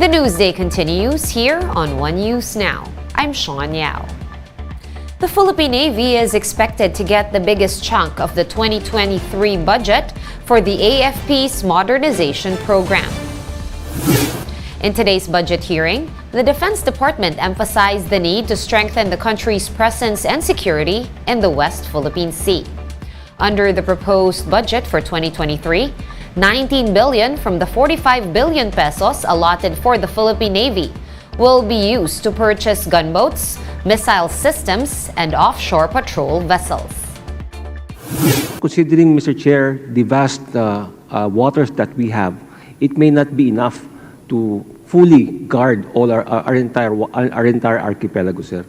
newsday continues here on One News Now. I'm Sean Yao. The Philippine Navy is expected to get the biggest chunk of the 2023 budget for the AFP's modernization program. In today's budget hearing, the Defense Department emphasized the need to strengthen the country's presence and security in the West Philippine Sea. Under the proposed budget for 2023, 19 billion from the 45 billion pesos allotted for the Philippine Navy will be used to purchase gunboats, missile systems, and offshore patrol vessels. Considering, Mr. Chair, the vast waters that we have, it may not be enough to fully guard all our entire archipelago, sir.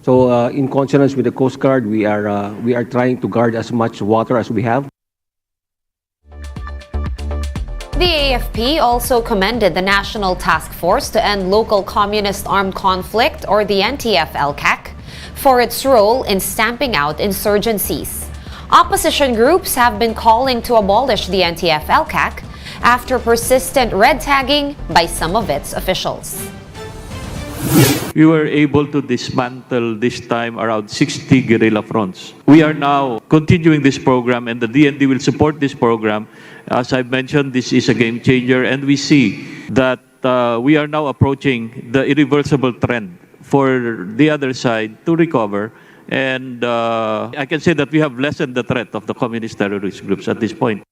So, in consonance with the Coast Guard, we are trying to guard as much water as we have. The AFP also commended the National Task Force to End Local Communist Armed Conflict, or the NTF-ELCAC, for its role in stamping out insurgencies. Opposition groups have been calling to abolish the NTF-ELCAC after persistent red tagging by some of its officials. We were able to dismantle this time around 60 guerrilla fronts. We are now continuing this program, and the DND will support this program. As I've mentioned, this is a game changer, and we see that we are now approaching the irreversible trend for the other side to recover. And I can say that we have lessened the threat of the communist terrorist groups at this point.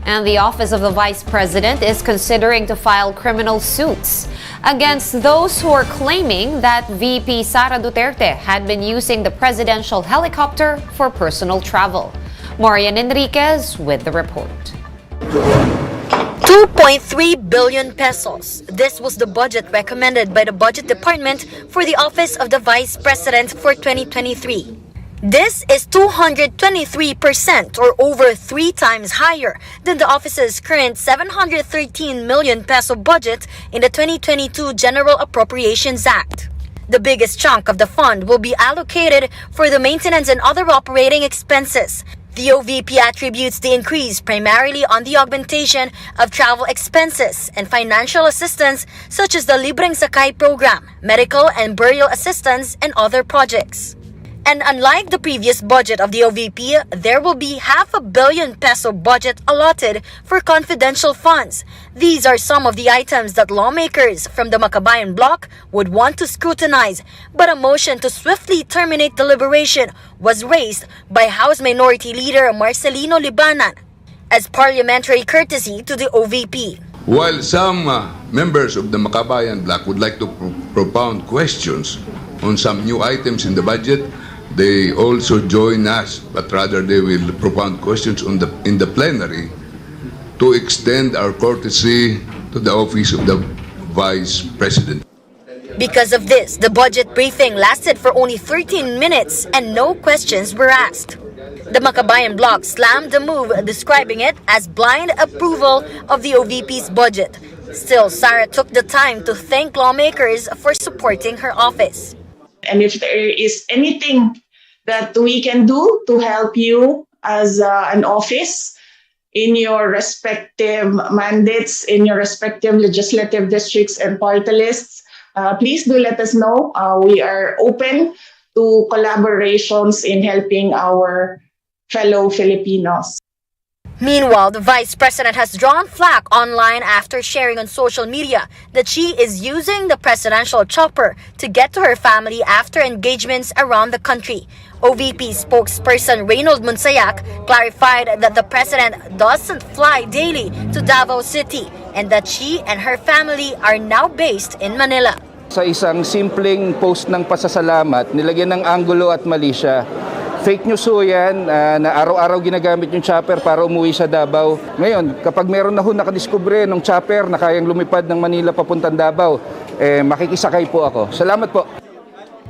And the Office of the Vice President is considering to file criminal suits against those who are claiming that VP Sara Duterte had been using the presidential helicopter for personal travel. Marian Enriquez with the report. 2.3 billion pesos. This was the budget recommended by the Budget Department for the Office of the Vice President for 2023. This is 223% or over 3 times higher than the office's current 713 million peso budget in the 2022 General Appropriations Act. The biggest chunk of the fund will be allocated for the maintenance and other operating expenses. The OVP attributes the increase primarily on the augmentation of travel expenses and financial assistance such as the Libreng Sakay program, medical and burial assistance, and other projects. And unlike the previous budget of the OVP, there will be 500 million peso budget allotted for confidential funds. These are some of the items that lawmakers from the Makabayan bloc would want to scrutinize, but a motion to swiftly terminate deliberation was raised by House Minority Leader Marcelino Libanan as parliamentary courtesy to the OVP. While some members of the Makabayan bloc would like to propound questions on some new items in the budget, they also join us, but rather they will propound questions in the plenary to extend our courtesy to the Office of the Vice President. Because of this, the budget briefing lasted for only 13 minutes and no questions were asked. The Makabayan bloc slammed the move, describing it as blind approval of the OVP's budget. Still, Sara took the time to thank lawmakers for supporting her office. And if there is anything that we can do to help you as an office in your respective mandates, in your respective legislative districts and party lists, please do let us know. We are open to collaborations in helping our fellow Filipinos. Meanwhile, the Vice President has drawn flack online after sharing on social media that she is using the presidential chopper to get to her family after engagements around the country. OVP spokesperson Reynold Monsayak clarified that the President doesn't fly daily to Davao City and that she and her family are now based in Manila. Sa isang simpleng post ng pasasalamat, nilagyan ng anggulo at mali siya. Fake news ho yan, na araw-araw ginagamit yung chopper para umuwi sa Davao. Ngayon, kapag meron na ho nakadiskubre ng chopper na kayang lumipad ng Manila papuntang Davao, makikisakay po ako. Salamat po.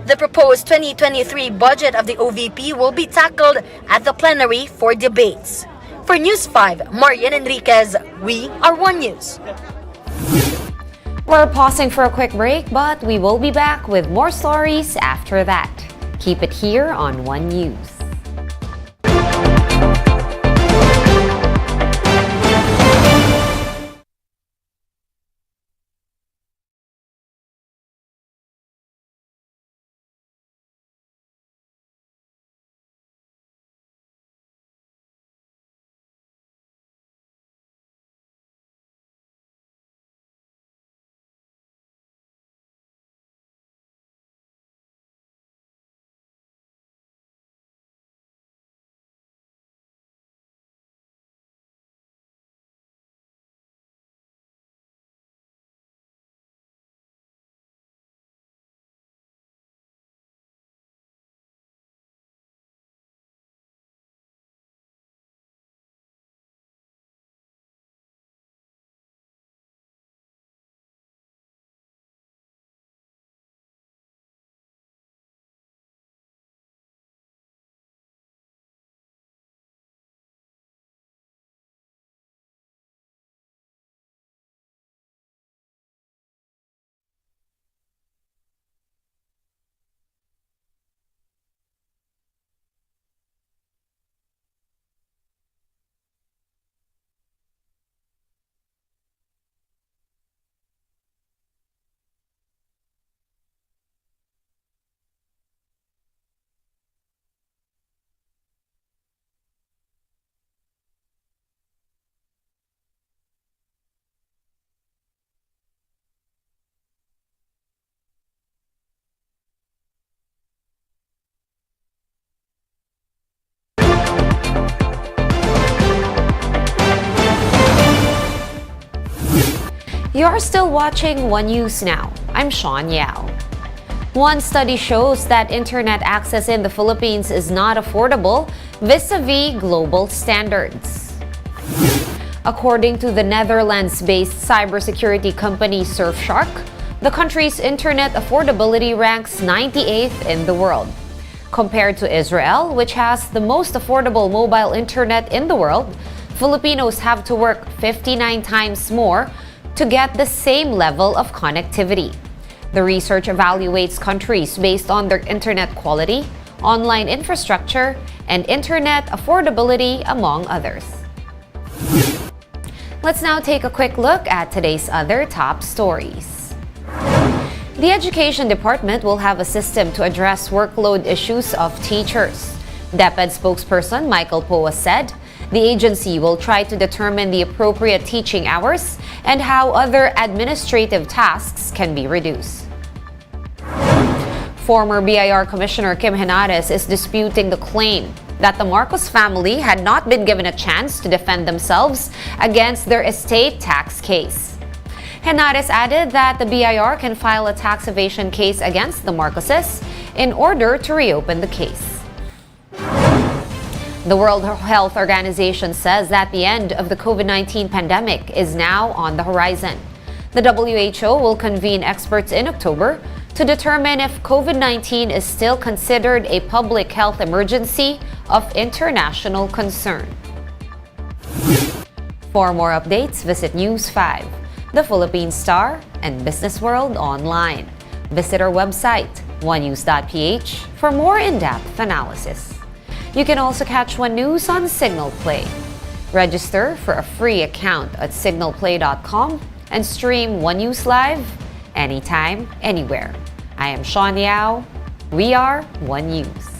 The proposed 2023 budget of the OVP will be tackled at the plenary for debates. For News 5, Marian Enriquez, we are One News. We're pausing for a quick break, but we will be back with more stories after that. Keep it here on One News. You're still watching One News Now. I'm Sean Yao. One study shows that internet access in the Philippines is not affordable vis-a-vis global standards. According to the Netherlands-based cybersecurity company Surfshark, the country's internet affordability ranks 98th in the world. Compared to Israel, which has the most affordable mobile internet in the world, Filipinos have to work 59 times more to get the same level of connectivity. The research evaluates countries based on their internet quality, online infrastructure, and internet affordability, among others. Let's now take a quick look at today's other top stories. The Education Department will have a system to address workload issues of teachers. DepEd spokesperson Michael Poa said the agency will try to determine the appropriate teaching hours and how other administrative tasks can be reduced. Former BIR Commissioner Kim Henares is disputing the claim that the Marcos family had not been given a chance to defend themselves against their estate tax case. Henares added that the BIR can file a tax evasion case against the Marcoses in order to reopen the case. The World Health Organization says that the end of the COVID-19 pandemic is now on the horizon. The WHO will convene experts in October to determine if COVID-19 is still considered a public health emergency of international concern. For more updates, visit News 5, The Philippine Star, and Business World online. Visit our website, onenews.ph, for more in-depth analysis. You can also catch One News on Signal Play. Register for a free account at signalplay.com and stream One News live anytime, anywhere. I am Sean Yao. We are One News.